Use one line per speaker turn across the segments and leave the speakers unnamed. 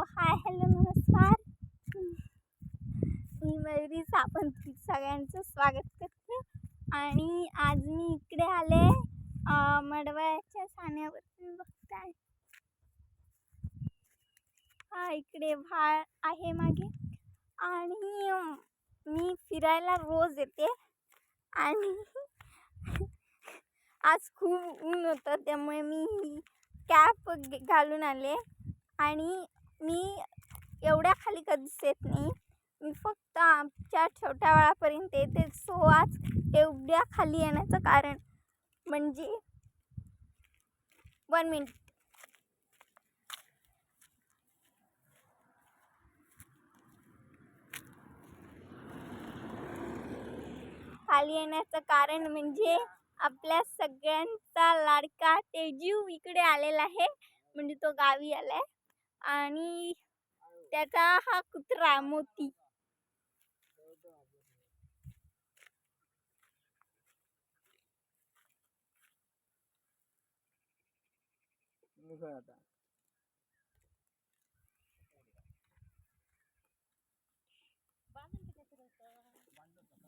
Hi hello नमस्कार. मी मयुरी आपण सगळ्यांचं स्वागत करते. आणि आज मी इकडे आले मडवळ्याच्या साण्यावरती. बघताय हा इकडे भाळ आहे मागे. आणि मी फिरायला रोज येते. आणि आज खूप ऊन होतं त्यामुळे मी कॅप घालून आले. आणि मी एवढ्या खाली कधीच येत नाही. मी फक्त आमच्या छोट्या बाळापर्यंत येते. सो आज एवढ्या खाली येण्याचं कारण म्हणजे 1 मिनिट. खाली येण्याचं कारण म्हणजे आपल्या सगळ्यांचा लाडका तेजू इकडे आलेला आहे. म्हणजे तो गावी आलाय. आणि त्याचा हा कुत्रा मोती.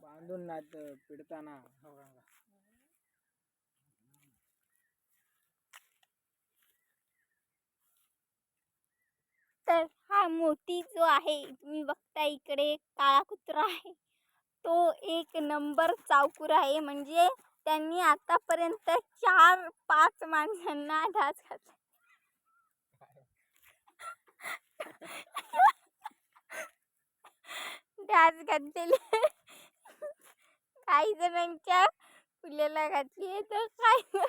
बांधून नाहीत पिडताना.
तर हा मोती जो आहे तुम्ही बघता इकडे काळा कुत्रा आहे. तो एक नंबर चावकूर आहे. म्हणजे त्यांनी आतापर्यंत 4-5 माणसांना ढास घातला. ढास घातलेले काही जणांच्या फुलेला घातली तर काही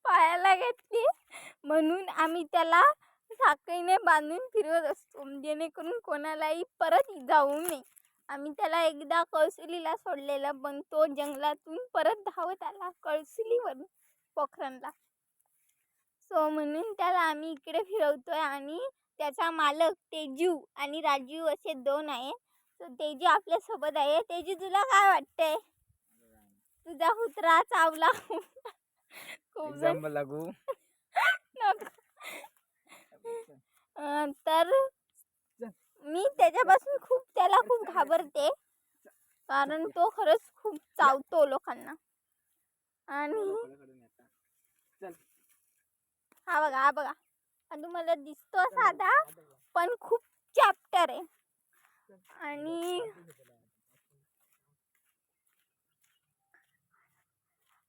पायाला घातली. म्हणून आम्ही त्याला साखळीने बांधून फिरवत असतो जेणेकरून कोणालाही परत जाऊ नये. आम्ही त्याला एकदा कळसुलीला सोडलेलं पण तो जंगलातून परत धावत आला कळसुलीवरून पोखरणला. सो म्हणून त्याला आम्ही इकडे फिरवतोय. आणि त्याचा मालक तेजू आणि राजू असे 2 आहे. सो तेजू आपल्यासोबत आहे. तेजू तुला काय वाटतंय? तुझा कुत्रा चावला खूप जण
लागू
तर मी त्याच्यापासून त्याला खूप घाबरते. कारण तो खरंच खूप चावतो लोकांना. आणि हा बघा तुम्हाला दिसतो साधा पण खूप चॅप्टर आहे.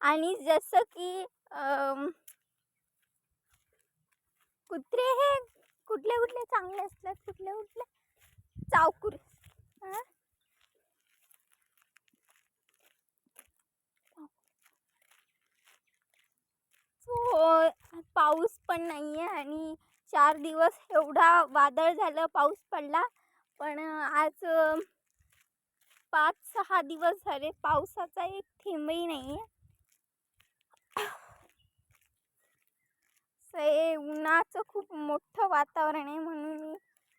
आणि जसं की कुत्रे हे कुठले चांगले असतात, कुठले चावकूर. पाऊस पण नाहीये आणि 4 दिवस एवढा वादळ झालं, पाऊस पडला. पण आज 5-6 दिवस झाले पावसाचा एक थेंबही नाहीये. उन्हाचं खूप मोठं वातावरण आहे. म्हणून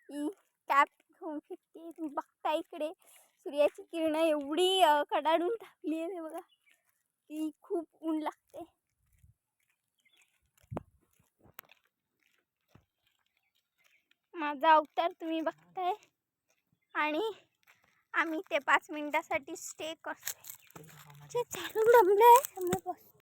मी कॅप घेऊन फिरते. तुम्ही बघता इकडे सूर्याची किरणं एवढी कडाडून टाकली आहे बघा की खूप ऊन लागते. माझा अवतार तुम्ही बघताय. आणि आम्ही ते 5 मिनिटासाठी स्टे करतोय. चालू दमलंय.